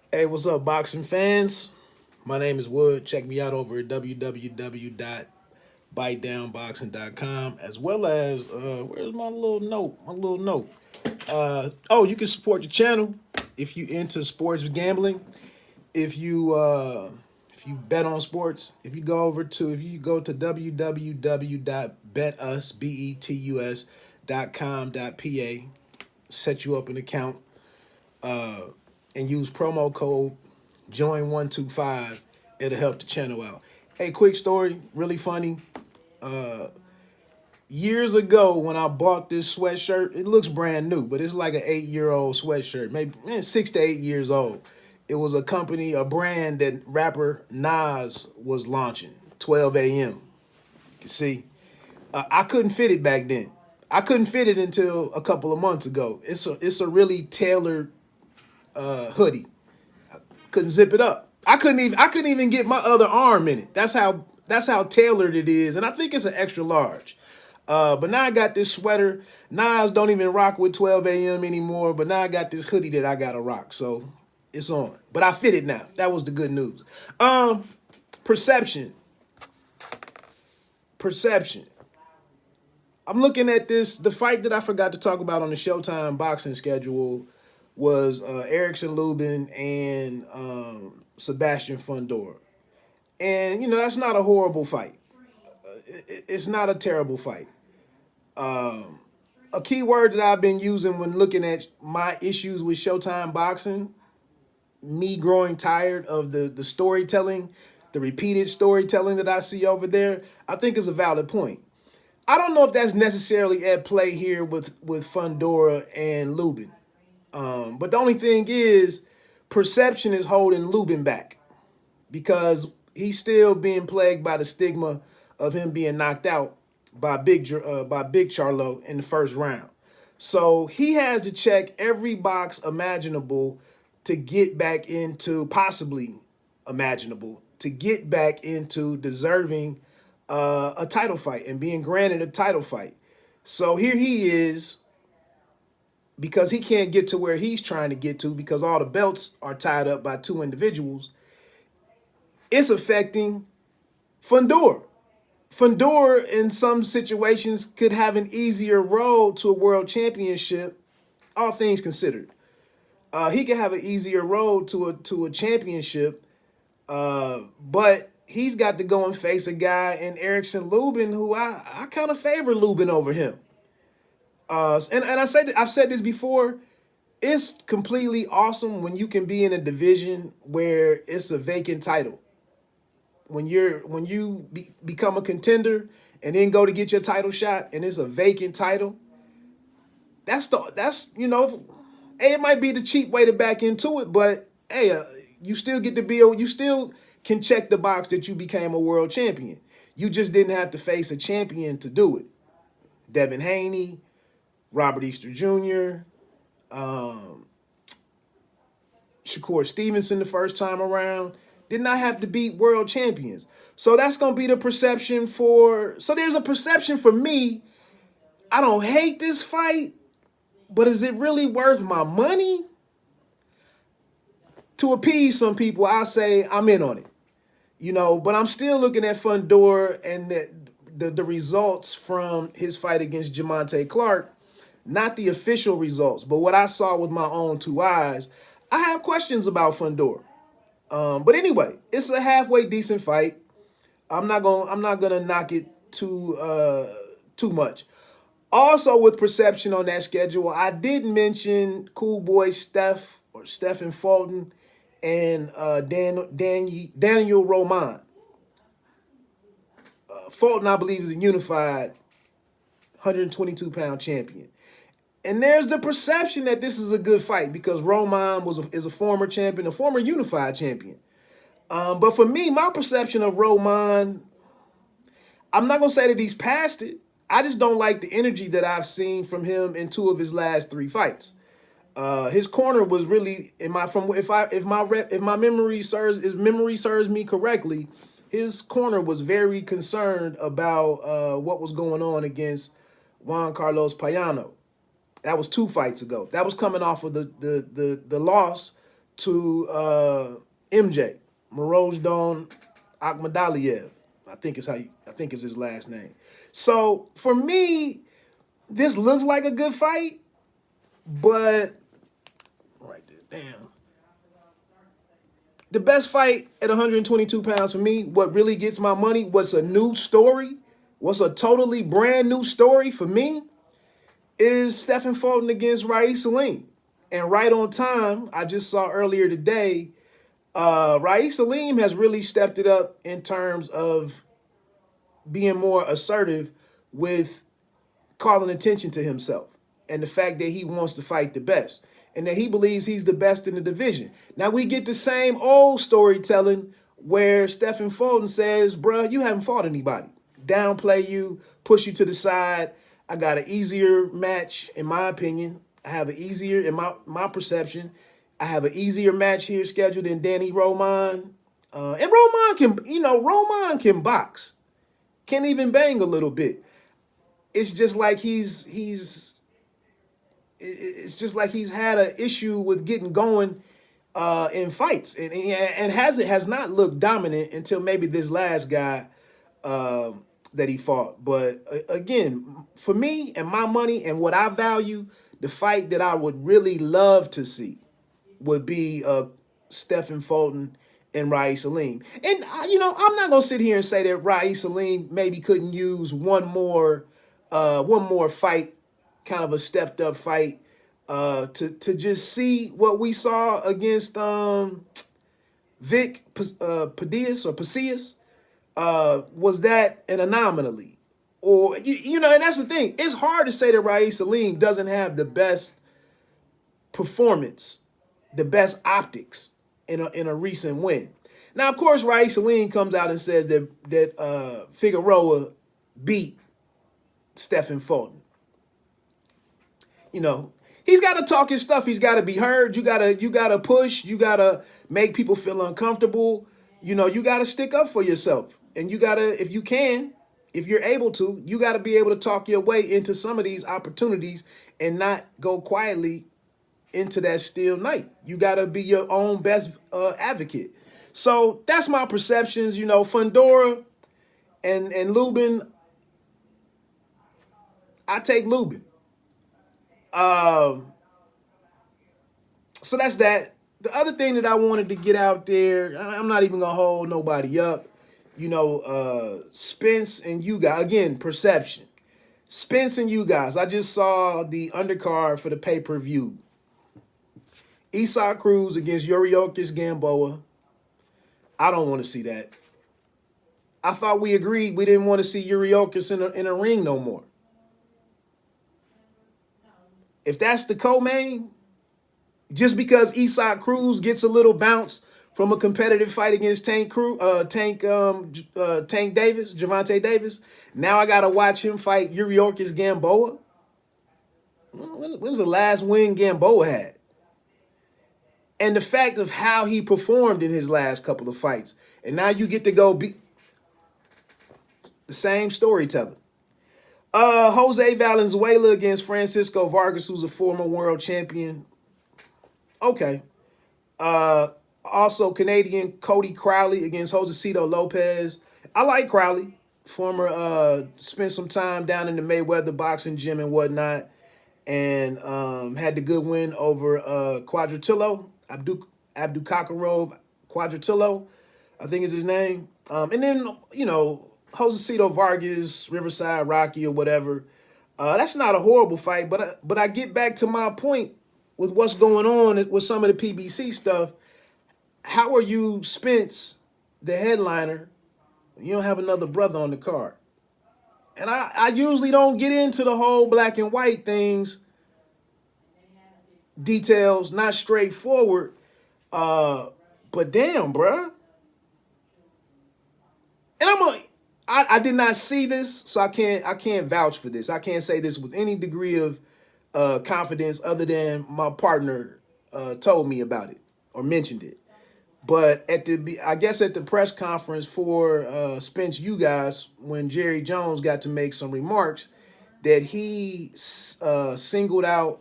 Hey, what's up, boxing fans? My name is Wood. Check me out over at www.bitedownboxing.com, as well as where's my little note? My little note. Oh, you can support the channel if you into sports gambling. If you if you bet on sports, if you go to www.betus.com.pa, set you up an account and use promo code join125. It'll help the channel out. Hey, quick story, really funny. Years ago, when I bought this sweatshirt, it looks brand new, but it's like an 8 year old sweatshirt, maybe 6 to 8 years old. It was a company, a brand that rapper Nas was launching. 12 a.m. You can see. I couldn't fit it back then. I couldn't fit it until a couple of months ago. It's a really tailored hoodie. Couldn't zip it up. I couldn't even get my other arm in it. That's how tailored it is, and I think it's an extra large. But now I got this sweater. Nas don't even rock with 12 a.m. anymore. But now I got this hoodie that I gotta rock. So it's on. But I fit it now. That was the good news. Perception. Perception. I'm looking at this. The fight that I forgot to talk about on the Showtime boxing schedule was Erickson Lubin and Sebastian Fundora. And, that's not a horrible fight. It's not a terrible fight. A key word that I've been using when looking at my issues with Showtime boxing, me growing tired of the storytelling, the repeated storytelling that I see over there, I think is a valid point. I don't know if that's necessarily at play here with Fundora and Lubin. But the only thing is, perception is holding Lubin back because he's still being plagued by the stigma of him being knocked out by Big Charlo in the first round. So he has to check every box imaginable to get back into possibly imaginable to get back into deserving a title fight and being granted a title fight. So here he is because he can't get to where he's trying to get to because all the belts are tied up by two individuals. It's affecting Fundora. Fundora, in some situations, could have an easier road to a world championship, all things considered. He could have an easier road to a championship, but he's got to go and face a guy in Erickson Lubin who I kind of favor Lubin over him. I've said this before. It's completely awesome when you can be in a division where it's a vacant title. When you become a contender and then go to get your title shot and it's a vacant title, hey, it might be the cheap way to back into it, but hey, you still get to you still can check the box that you became a world champion. You just didn't have to face a champion to do it. Devin Haney, Robert Easter Jr., Shakur Stevenson the first time around did not have to beat world champions. So that's going to be the perception so there's a perception for me. I don't hate this fight, but is it really worth my money? To appease some people, I say I'm in on it. But I'm still looking at Fundora and the results from his fight against Jamonte Clark, not the official results, but what I saw with my own two eyes. I have questions about Fundora. But anyway, it's a halfway decent fight. I'm not gonna knock it too much. Also, with perception on that schedule, I did mention Cool Boy Stephen Fulton and Daniel Roman. Fulton, I believe, is a unified 122-pound champion. And there's the perception that this is a good fight because Roman is a former champion, a former unified champion. But for me, my perception of Roman, I'm not gonna say that he's past it. I just don't like the energy that I've seen from him in two of his last three fights. His corner was really if my memory serves me correctly, his corner was very concerned about what was going on against Juan Carlos Payano. That was 2 fights ago. That was coming off of the loss to MJ, Morozdan Akhmadaliev. I think is his last name. So for me, this looks like a good fight, but right there, damn. The best fight at 122 pounds for me, what really gets my money, what's a new story, what's a totally brand new story for me, is Stephen Fulton against Ra'eese Aleem. And right on time, I just saw earlier today, Ra'eese Aleem has really stepped it up in terms of being more assertive with calling attention to himself and the fact that he wants to fight the best and that he believes he's the best in the division. Now we get the same old storytelling where Stephen Fulton says, bruh, you haven't fought anybody. Downplay you, push you to the side. I got an easier match, in my opinion. I have an easier, in my perception, I have an easier match here scheduled than Danny Roman. And Roman can box. Can even bang a little bit. It's just like it's just like he's had an issue with getting going in fights, and has not looked dominant until maybe this last guy that he fought. But again, for me and my money and what I value, the fight that I would really love to see would be Stephen Fulton and Ra'eese Aleem. And I'm not gonna sit here and say that Ra'eese Aleem maybe couldn't use one more fight, kind of a stepped up fight, to just see what we saw against Vic Pacius. Was that an anomaly? Or and that's the thing. It's hard to say that Ra'eese Aleem doesn't have the best performance, the best optics in a recent win. Now, of course, Ra'eese Aleem comes out and says that Figueroa beat Stephen Fulton. He's got to talk his stuff. He's got to be heard. You gotta push. You gotta make people feel uncomfortable. You gotta stick up for yourself, and you gotta, if you're able to, you gotta be able to talk your way into some of these opportunities and not go quietly into that steel night. You gotta be your own best advocate. So that's my perceptions. Fundora and Lubin. I take Lubin. So that's that. The other thing that I wanted to get out there, I'm not even gonna hold nobody up. Spence and Ugas, again, perception. Spence and Ugas. I just saw the undercard for the pay-per-view. Isaac Cruz against Yuriorkis Gamboa. I don't want to see that. I thought we agreed we didn't want to see Yuriorkis in a ring no more. If that's the co-main, just because Isaac Cruz gets a little bounce from a competitive fight against Tank Davis, Gervonta Davis, now I gotta watch him fight Yuriorkis Gamboa. When was the last win Gamboa had? And the fact of how he performed in his last couple of fights, and now you get to go be the same storytelling. Jose Valenzuela against Francisco Vargas, who's a former world champion. Okay. Also Canadian Cody Crowley against Josecito Lopez. I like Crowley. Spent some time down in the Mayweather boxing gym and whatnot. And had the good win over Quadratillo, Abdukakarov Quadratillo, I think is his name. And then, Josecito Vargas, Riverside Rocky or whatever. That's not a horrible fight, but I get back to my point with what's going on with some of the PBC stuff. How are you, Spence, the headliner? You don't have another brother on the card. And I usually don't get into the whole black and white things, details, not straightforward. But damn, bruh. And I did not see this, so I can't vouch for this. I can't say this with any degree of confidence other than my partner told me about it or mentioned it. But I guess at the press conference for Spence Ugas, when Jerry Jones got to make some remarks, that he singled out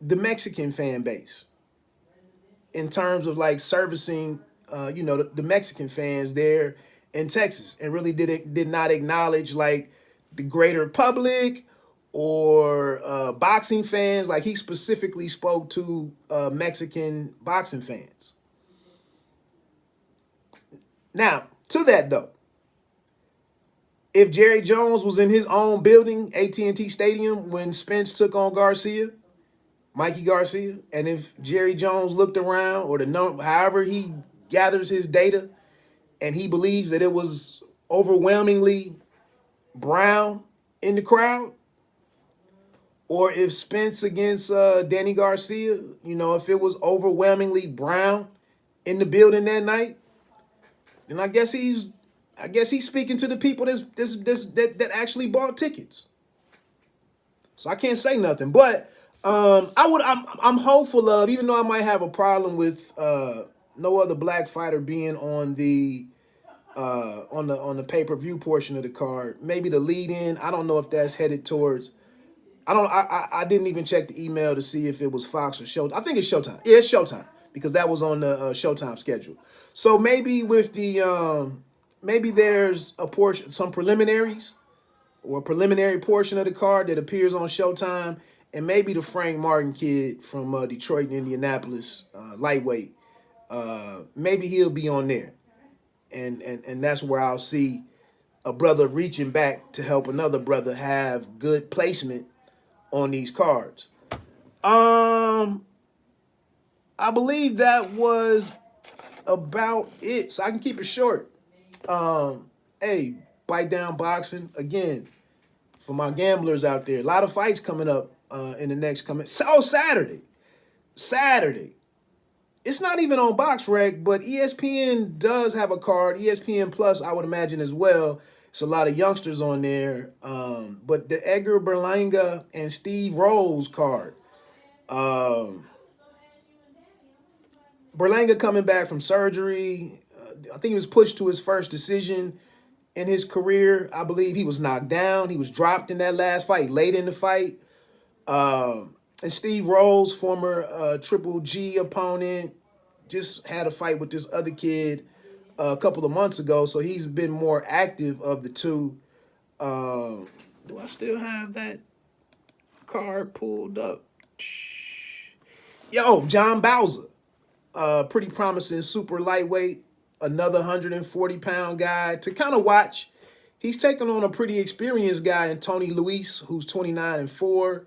the Mexican fan base. in terms of like servicing, the Mexican fans there in Texas, and really did not acknowledge like the greater public or boxing fans. Like he specifically spoke to Mexican boxing fans. Now, to that though, if Jerry Jones was in his own building, AT&T Stadium, when Spence took on Mikey Garcia, and if Jerry Jones looked around, or however he gathers his data, and he believes that it was overwhelmingly brown in the crowd, or if Spence against Danny Garcia, if it was overwhelmingly brown in the building that night, then I guess he's speaking to the people that actually bought tickets. So I can't say nothing, but I'm hopeful of, even though I might have a problem with no other black fighter being on the pay-per-view portion of the card. Maybe the lead-in. I don't know if that's headed towards. I didn't even check the email to see if it was Fox or Showtime. I think it's Showtime. Yeah, it's Showtime because that was on the Showtime schedule. So maybe with the maybe there's a portion, some preliminaries, or a preliminary portion of the card that appears on Showtime, and maybe the Frank Martin kid from Detroit and Indianapolis, lightweight. Maybe he'll be on there, and that's where I'll see a brother reaching back to help another brother have good placement on these cards. I believe that was about it, so I can keep it short. Hey, Bite Down Boxing again for my gamblers out there. A lot of fights coming up in the next coming. Oh, Saturday. It's not even on BoxRec, but ESPN does have a card. ESPN Plus, I would imagine as well. It's a lot of youngsters on there. But the Edgar Berlanga and Steve Rolls card. Berlanga coming back from surgery. I think he was pushed to his first decision in his career. I believe he was knocked down. He was dropped in that last fight, late in the fight. And Steve Rolls, former Triple G opponent, just had a fight with this other kid a couple of months ago. So he's been more active of the two. Do I still have that card pulled up? Yo, John Bowser. Pretty promising super lightweight. Another 140-pound guy to kind of watch. He's taking on a pretty experienced guy in Tony Luis, who's 29-4.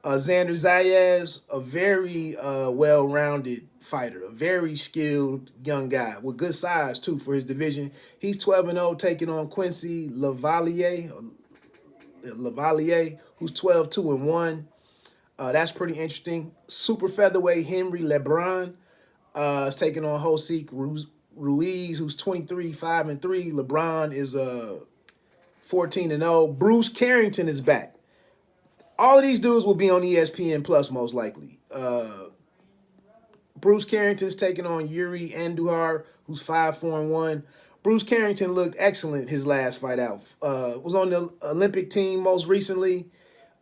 Xander Zayas, a very well-rounded fighter, a very skilled young guy with good size, too, for his division. He's 12-0, taking on Quincy Lavalier, who's 12-2-1. That's pretty interesting. Super featherweight Henry Lebron is taking on Josek Ruiz, who's 23-5-3. LeBron is 14-0. Bruce Carrington is back. All of these dudes will be on ESPN Plus most likely. Bruce Carrington's taking on Yuri Andujar, who's 5-4-1. Bruce Carrington looked excellent his last fight out. Was on the Olympic team most recently.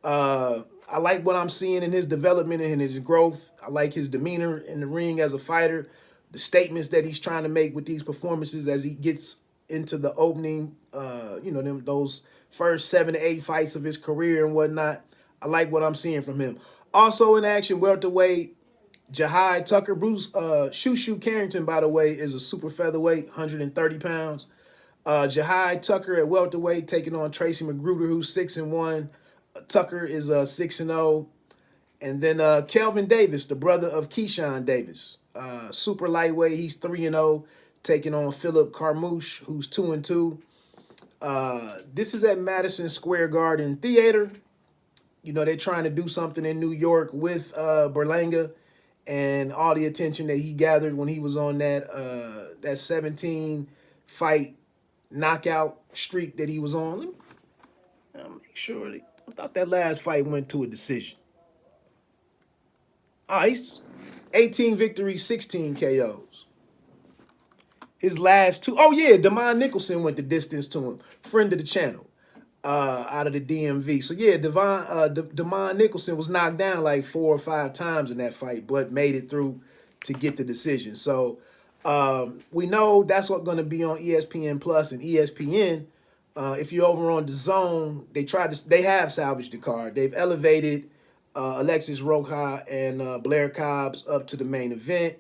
I like what I'm seeing in his development and in his growth. I like his demeanor in the ring as a fighter. The statements that he's trying to make with these performances as he gets into the opening, those first 7 to 8 fights of his career and whatnot. I like what I'm seeing from him. Also in action, welterweight, Jahai Tucker. Bruce Shoo Carrington, by the way, is a super featherweight, 130 pounds. Jahai Tucker at welterweight taking on Tracy Magruder, who's 6-1. Tucker is 6-0. And then Kelvin Davis, the brother of Keyshawn Davis. Super lightweight, he's 3-0, taking on Philip Carmouche, who's 2-2. This is at Madison Square Garden Theater. They're trying to do something in New York with Berlanga and all the attention that he gathered when he was on that 17-fight knockout streak that he was on. Let me make sure. I thought that last fight went to a decision. He's 18 victories, 16 KOs. His last two. Oh, yeah, Damon Nicholson went the distance to him. Friend of the channel out of the DMV. So, yeah, Damon Nicholson was knocked down like 4 or 5 times in that fight, but made it through to get the decision. So we know that's what's going to be on ESPN Plus and ESPN. If you're over on the Zone, they have salvaged the card. They've elevated Alexis Rocha and Blair Cobbs up to the main event.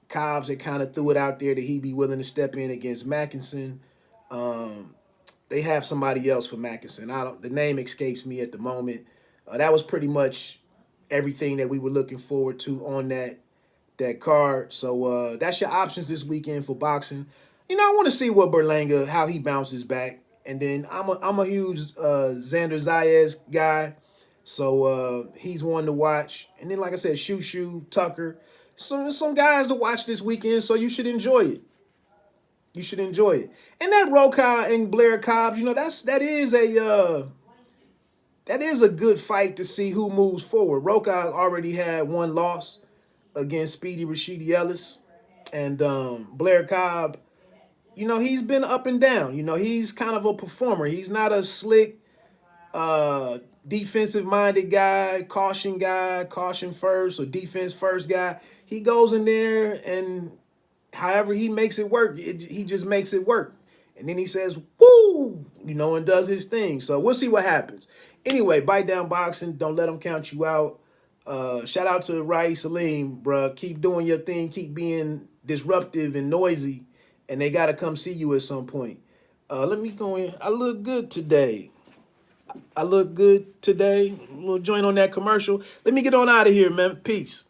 Cobbs had kind of threw it out there that he'd be willing to step in against Mackinson. They have somebody else for Mackinson. The name escapes me at the moment. That was pretty much everything that we were looking forward to on that card. So that's your options this weekend for boxing. You know, I want to see what Berlanga, how he bounces back. And then I'm a huge Xander Zayas guy. So he's one to watch. And then, like I said, Shoo, Tucker. Some guys to watch this weekend, so you should enjoy it. You should enjoy it. And that Rocha and Blair Cobbs, you know, that is a good fight to see who moves forward. Rocha already had one loss against Speedy Rashidi Ellis. And Blair Cobb, you know, he's been up and down. You know, he's kind of a performer. He's not a slick, defensive-minded guy, caution first or defense first guy. He goes in there and however he makes it work, he just makes it work. And then he says, woo, you know, and does his thing. So we'll see what happens. Anyway, Bite Down Boxing. Don't let them count you out. Shout out to Ra'eese Aleem, bruh. Keep doing your thing. Keep being disruptive and noisy. And they got to come see you at some point. Let me go in. I look good today. A little joint on that commercial. Let me get on out of here, man. Peace.